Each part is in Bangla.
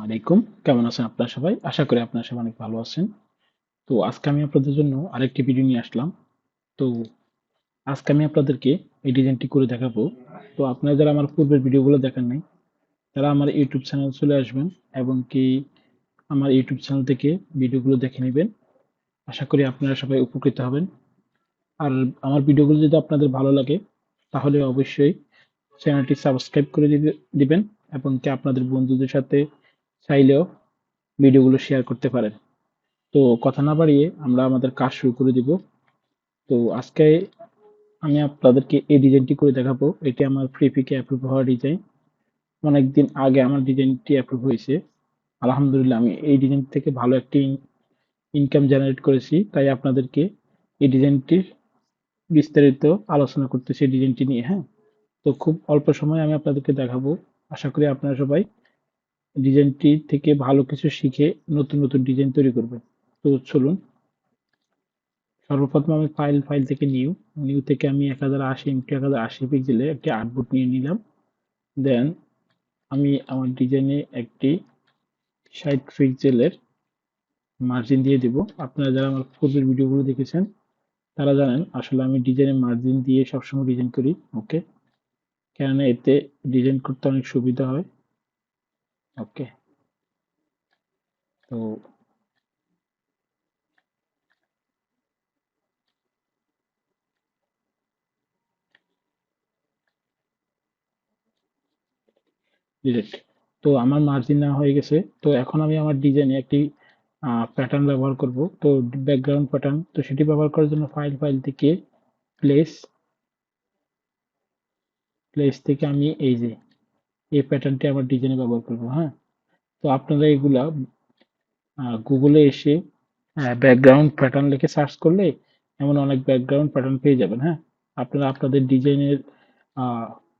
আলাইকুম। কেমন আছেন আপনারা সবাই? আশা করি আপনারা সবাই অনেক ভালো আছেন। তো আজকে আমি আপনাদের জন্য আরেকটি ভিডিও নিয়ে আসলাম। তো আজকে আমি আপনাদেরকে এই ডিজাইনটি করে দেখাবো। তো আপনারা যারা আমার পূর্বের ভিডিওগুলো দেখেন নাই, তারা আমার ইউটিউব চ্যানেল চলে আসবেন এবং কি আমার ইউটিউব চ্যানেল থেকে ভিডিওগুলো দেখে নেবেন। আশা করি আপনারা সবাই উপকৃত হবেন। আর আমার ভিডিওগুলো যদি আপনাদের ভালো লাগে, তাহলে অবশ্যই চ্যানেলটি সাবস্ক্রাইব করে দিবেন এবং কি আপনাদের বন্ধুদের সাথে চাইলেও ভিডিওগুলো শেয়ার করতে পারেন। তো কথা না বাড়িয়ে আমরা আমাদের কাজ শুরু করে দিব। তো আজকে আমি আপনাদেরকে এই ডিজাইনটি করে দেখাবো। এটি আমার ফ্রিপিকে অ্যাপ্রুভ হওয়া ডিজাইন। অনেকদিন আগে আমার ডিজাইনটি অ্যাপ্রুভ হয়েছে। আলহামদুলিল্লাহ আমি এই ডিজাইন থেকে ভালো একটি ইনকাম জেনারেট করেছি, তাই আপনাদেরকে এই ডিজাইনটির বিস্তারিত আলোচনা করতেছি এই ডিজাইনটি নিয়ে। হ্যাঁ, তো খুব অল্প সময় আমি আপনাদেরকে দেখাবো। আশা করি আপনারা সবাই ডিজাইনটি থেকে ভালো কিছু শিখে নতুন নতুন ডিজাইন তৈরি করবেন। তো চলুন, সর্বপ্রথম আমি ফাইল থেকে নিউ থেকে আমি 1080 পিক্সেলের একটি আর্টবোর্ড নিয়ে নিলাম। দেন আমি আমার ডিজাইনে একটি 60 পিক্সেলের মার্জিন দিয়ে দিব। আপনারা যারা আমার পূর্বের ভিডিওগুলো দেখেছেন তারা জানেন আসলে আমি ডিজাইনের মার্জিন দিয়ে সবসময় ডিজাইন করি। ওকে, কেননা এতে ডিজাইন করতে অনেক সুবিধা হয়। ওকে, তো ডিরেক্ট, তো আমার মার্জিন নেওয়া হয়ে গেছে। তো এখন আমি আমার ডিজাইনে একটি প্যাটার্ন ব্যবহার করব। তো ব্যাকগ্রাউন্ড প্যাটার্ন, তো সেটি ব্যবহার করার জন্য ফাইল থেকে প্লেস প্লেস থেকে আমি এই যে এই প্যাটার্নটি আমার ডিজাইনে ব্যবহার করব। হ্যাঁ, তো আপনারা এগুলা গুগলে এসে ব্যাকগ্রাউন্ড প্যাটার্ন লিখে সার্চ করলে এমন অনেক ব্যাকগ্রাউন্ড প্যাটার্ন পেয়ে যাবেন। হ্যাঁ, আপনারা আপনাদের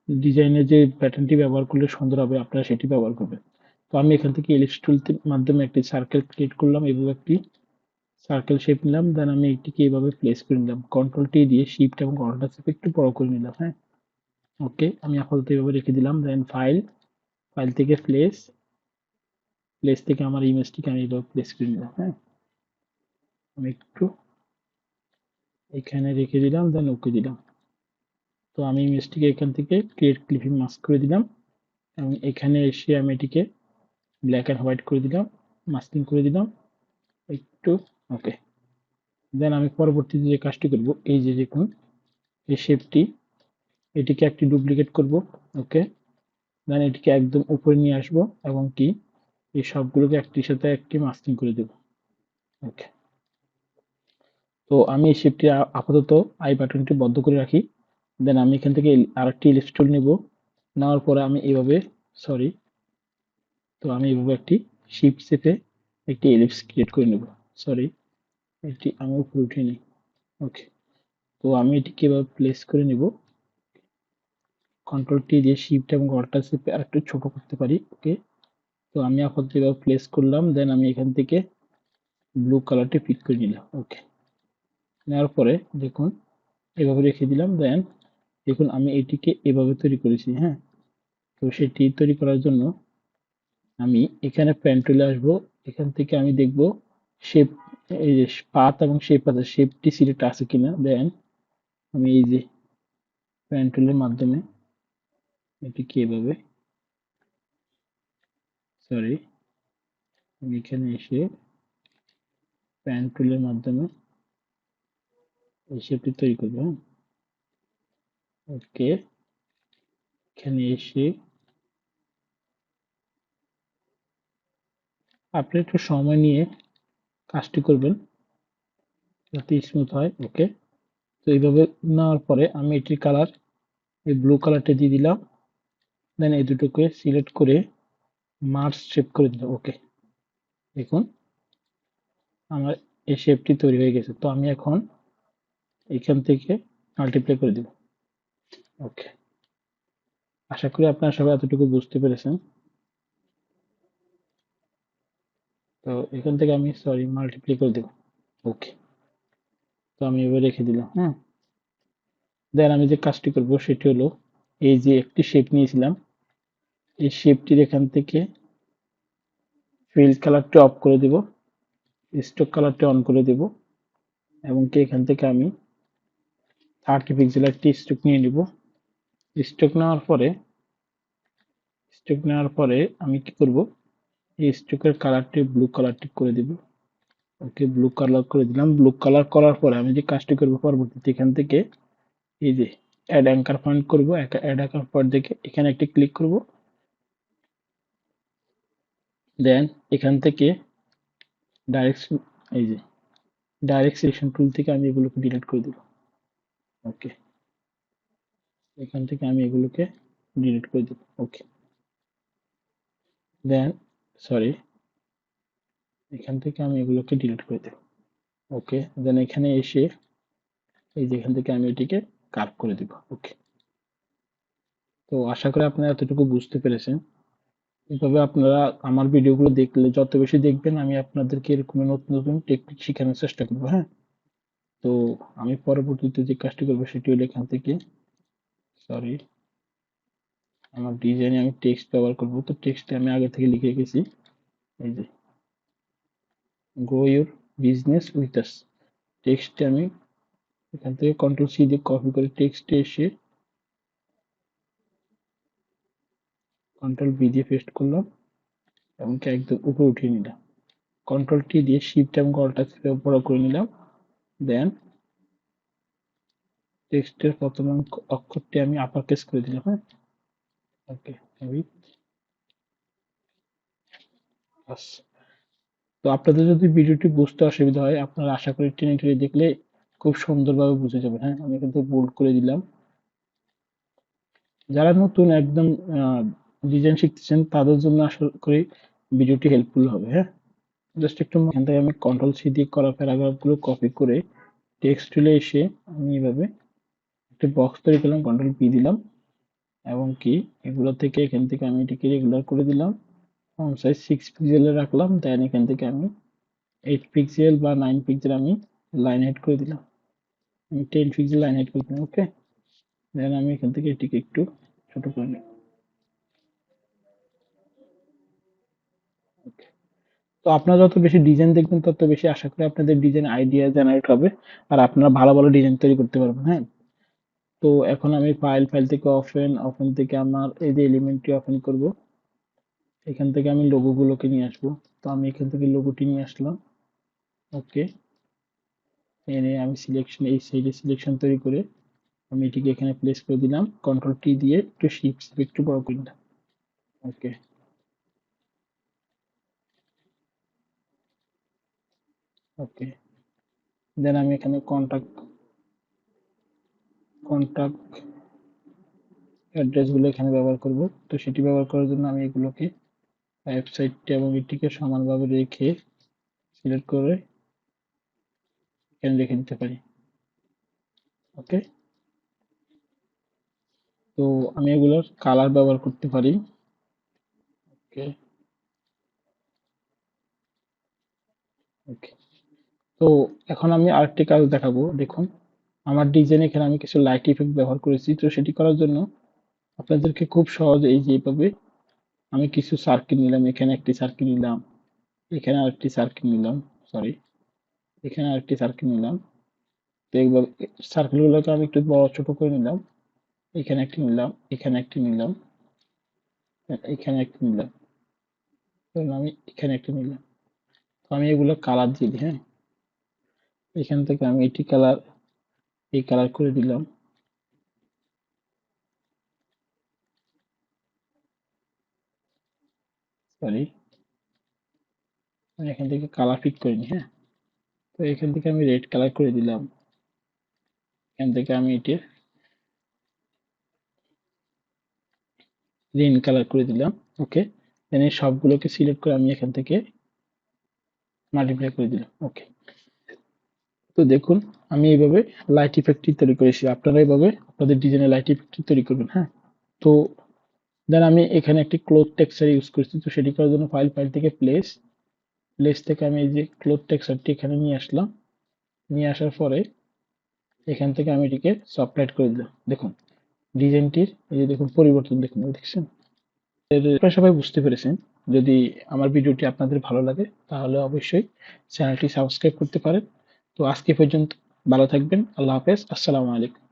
ডিজাইনের যে প্যাটার্নটি ব্যবহার করলে সুন্দর হবে আপনারা সেটি ব্যবহার করবেন। তো আমি এখান থেকে এলিপস টুলের মাধ্যমে একটি সার্কেল ক্রিয়েট করলাম, এভাবে একটি সার্কেল শেপ নিলাম। দেন আমি এটিকে এইভাবে প্লেস করে নিলাম, কন্ট্রোল টি দিয়ে শিফট এবং কন্ট্রোল চেপে একটু বড় করে নিলাম। হ্যাঁ, ওকে, আমি আপাতত এইভাবে রেখে দিলাম। দেন ফাইল থেকে প্লেস থেকে আমার ইমেজটিকে আমি এইভাবে প্লেস করে নিলাম। হ্যাঁ, আমি একটু এখানে রেখে দিলাম, দেন ওকে দিলাম। তো আমি ইমেজটিকে এখান থেকে ক্রিয়েট ক্লিপিং মাস্ক করে দিলাম এবং এখানে এসে আমি এটিকে ব্ল্যাক অ্যান্ড হোয়াইট করে দিলাম, মাস্কিং করে দিলাম একটু। ওকে, দেন আমি পরবর্তীতে যে কাজটি করব, এই যে দেখুন এই শেপটি, এটিকে একটি ডুপ্লিকেট করব। ওকে, দেন এটিকে একদম উপরে নিয়ে আসবো এবং কি এই সবগুলোকে একটির সাথে একটি মাস্কিং করে দেব। ওকে, তো আমি এই শেপটি আপাতত আই বাটনটি বন্ধ করে রাখি। দেন আমি এখান থেকে আরেকটি ইলিপস টুল নিব। নেওয়ার পরে আমি এইভাবে সরি তো আমি এইভাবে একটি শিফট চেপে একটি এলিপস ক্রিয়েট করে নেব। সরি, এটি আমি উপরে উঠে নিই। ওকে, তো আমি এটিকে এভাবে প্লেস করে নেব। কন্ট্রোল টি দিয়ে শিফট এবং অল্টার চেপে আরেকটু ছোট করতে পারি। ওকে, তো আমি আপাতত এভাবে প্লেস করলাম। দেন আমি এখান থেকে ব্লু কালারটি পিক করে নিলাম। ওকে, নেওয়ার পরে দেখুন এভাবে রেখে দিলাম। দেন দেখুন আমি এটিকে এভাবে তৈরি করেছি। হ্যাঁ, তো সেটি তৈরি করার জন্য আমি এখানে প্যান টুলে আসবো। এখান থেকে আমি দেখব শেপ, এই যে পাত এবং শেপ আছে, শেপটি সিলেক্ট আছে কিনা। দেন আমি এই যে প্যান টুলের মাধ্যমে এটিকে এভাবে সরি আমি এখানে এসে প্যান টুলের মাধ্যমে এই শেপটি তৈরি করবো। হ্যাঁ, ওকে, এখানে এসে আপনি একটু সময় নিয়ে কাজটি করবেন যাতে স্মুথ হয়। ওকে, তো এইভাবে নেওয়ার পরে আমি এটির কালার এই ব্লু কালারটা দিয়ে দিলাম। দেন এই দুটোকে সিলেক্ট করে মার্জ শেপ করে দিলাম। ওকে, দেখুন আমার এই শেপটি তৈরি হয়ে গেছে। তো আমি এখন এখান থেকে মাল্টিপ্লাই করে দিব। ওকে, আশা করি আপনারা সবাই এতটুকু বুঝতে পেরেছেন। তো এখান থেকে আমি মাল্টিপ্লাই করে দেব। ওকে, তো আমি এবার রেখে দিলাম। হ্যাঁ, দেন আমি যে কাজটি করব সেটি হলো এই যে একটি শেপ নিয়েছিলাম, এই শেপটির এখান থেকে ফিল কালারটি অফ করে দিব, স্টক কালারটি অন করে দিব, এবং কি এখান থেকে আমি 30 পিক্সেল একটি স্টক নিয়ে নিব। স্টক নেওয়ার পরে আমি কি করব, এই স্ট্রোকের কালারটি ব্লু কালারটি করে দিব। ওকে, ব্লু কালার করে দিলাম। ব্লু কালার করার পরে আমি যে কাজটি করব পরবর্তীতে, এখান থেকে এই যে অ্যাড অ্যাঙ্কার পয়েন্ট করব, অ্যাড অ্যাঙ্কার পয়েন্ট দেখে এখানে একটি ক্লিক করব। দেন এখান থেকে ডাইরেক্ট এই যে ডাইরেক্ট সিলেকশন টুল থেকে আমি এগুলোকে ডিলিট করে দেব। ওকে, এখান থেকে আমি এগুলোকে ডিলিট করে দেব। ওকে, দেন সরি, এখান থেকে আমি এগুলোকে ডিলিট করে দেব। ওকে, দেন এখানে এসে এই যে এখান থেকে আমি এটিকে কার্ভ করে দিব। ওকে, তো আশা করি আপনারা এতটুকু বুঝতে পেরেছেন। এভাবে আপনারা আমার ভিডিওগুলো দেখলে, যত বেশি দেখবেন আমি আপনাদেরকে এরকম নতুন নতুন টেকনিক শেখানোর চেষ্টা করবো। হ্যাঁ, তো আমি পরবর্তীতে যে কাজটি করবো সেটি হলো এখান থেকে সরি, আমার ডিজাইনে আমি টেক্সট ব্যবহার করবো। তো টেক্সটে আমি আগে থেকে লিখে রেখেছি, এই যে grow your business with us. টেক্সটে আমি এখান থেকে কন্ট্রোল সি দিয়ে কপি করে টেক্সটে এসে কন্ট্রোল বি দিয়ে পেস্ট করলাম এবং একদম উপরে উঠিয়ে নিলাম। কন্ট্রোল টি দিয়ে শিফট এবং অল্টার বড় করে নিলাম। দেন টেক্সটের প্রথম অক্ষরটি আমি আপার কেস করে দিলাম। হ্যাঁ, ওকে, তো আপনাদের যদি ভিডিওটি বুঝতে অসুবিধা হয়, আপনারা আশা করি টেনে টেনে দেখলে খুব সুন্দরভাবে বুঝে যাবেন। হ্যাঁ, আমি কিন্তু বোল্ড করে দিলাম। যারা নতুন একদম ডিজাইন শিখতেছেন তাদের জন্য আশা করি ভিডিওটি হেল্পফুল হবে। হ্যাঁ, জাস্ট একটু এখান থেকে আমি কন্ট্রোল সি দিয়ে করা প্যারাগ্রাফগুলো কপি করে টেক্সট টুলে এসে আমি এইভাবে একটা বক্স তৈরি করলাম, কন্ট্রোল পি দিলাম এবং কি এগুলো থেকে এখান থেকে আমি এটিকে রেগুলার করে দিলাম। ফন্ট সাইজ 6 পিক্সেলে রাখলাম। দেন এখান থেকে আমি 8 পিক্সেল বা 9 পিক্সেল আমি লাইন হাইড করে দিলাম। আমি 10 পিক্সেল লাইন হাইড করে দিলাম। ওকে, দেন আমি এখান থেকে এটিকে একটু ছোট করে নিই। ওকে, তো আপনারা যত বেশি ডিজাইন দেখবেন তত বেশি আশা করি আপনাদের ডিজাইন আইডিয়া জেনারেট হবে আর আপনারা ভালো ভালো ডিজাইন তৈরি করতে পারবেন। হ্যাঁ, তো এখন আমি ফাইল থেকে ওপেন থেকে আমার এই যে এলিমেন্টটি ওপেন করব। এখান থেকে আমি লোগো গুলোকে নিয়ে আসবো। তো আমি এখান থেকে লোগোটি নিয়ে আসলাম। ওকে, এনে আমি সিলেকশন এই সাইডে সিলেকশন তৈরি করে আমি এটিকে এখানে প্লেস করে দিলাম। কন্ট্রোল টি দিয়ে একটু শিফট একটু বড় করে দিলাম। ওকে, ওকে, দেন আমি এখানে কন্টাক্ট অ্যাড্রেস গুলো এখানে ব্যবহার করব। তো সেটি ব্যবহার করার জন্য আমি এগুলোকে ওয়েবসাইটটি এবং এটিকে সমানভাবে রেখে সিলেক্ট করে এখানে রেখে দিতে পারি। ওকে, তো আমি এগুলোর কালার ব্যবহার করতে পারি। ওকে, ওকে, তো এখন আমি আরেকটি কাজ দেখাবো। দেখুন, আমার ডিজাইন এখানে আমি কিছু লাইট ইফেক্ট ব্যবহার করেছি। তো সেটি করার জন্য আপনাদেরকে খুব সহজে এই যে এইভাবে আমি কিছু সার্কেল নিলাম, এখানে একটি সার্কেল নিলাম, এখানে আরেকটি সার্কেল নিলাম, সরি, এখানে আরেকটি সার্কেল নিলাম। তো এইভাবে সার্কেলগুলোকে আমি একটু বড় ছোট করে নিলাম। এখানে একটি নিলাম, এখানে একটি নিলাম, এখানে একটি নিলাম, আমি এখানে একটি নিলাম। তো আমি এগুলো কালার দিয়ে দিই। হ্যাঁ, এখান থেকে আমি এটি কালার এই কালার করে দিলাম। সরি, আমি এখান থেকে কালার পিক করে নিই। হ্যাঁ, তো এখান থেকে আমি রেড কালার করে দিলাম। এখান থেকে আমি এটি গ্রিন কালার করে দিলাম। ওকে, দেন এই সবগুলোকে সিলেক্ট করে আমি এখান থেকে মাল্টিপ্লাই করে দিলাম। ওকে, তো দেখুন আমি এইভাবে লাইট ইফেক্টটি তৈরি করেছি। আপনারা এইভাবে আপনাদের ডিজাইনে লাইট ইফেক্টটি তৈরি করবেন। হ্যাঁ, তো দেন আমি এখানে একটি ক্লোথ টেক্সচার ইউজ করছি। তো সেটি করার জন্য ফাইল থেকে প্লেস থেকে আমি এই যে ক্লোথ টেক্সচারটি এখানে নিয়ে আসলাম। নিয়ে আসার পরে এখান থেকে আমি এটিকে সফট লাইট করে দিলাম। দেখুন ডিজাইনটির এই যে দেখুন পরিবর্তন দেখুন, দেখছেন? আপনারা সবাই বুঝতে পেরেছেন। যদি আমার ভিডিওটি আপনাদের ভালো লাগে তাহলে অবশ্যই চ্যানেলটি সাবস্ক্রাইব করতে পারেন। তো আজকে পর্যন্ত ভালো থাকবেন। আল্লাহ হাফেজ। আসসালামু আলাইকুম।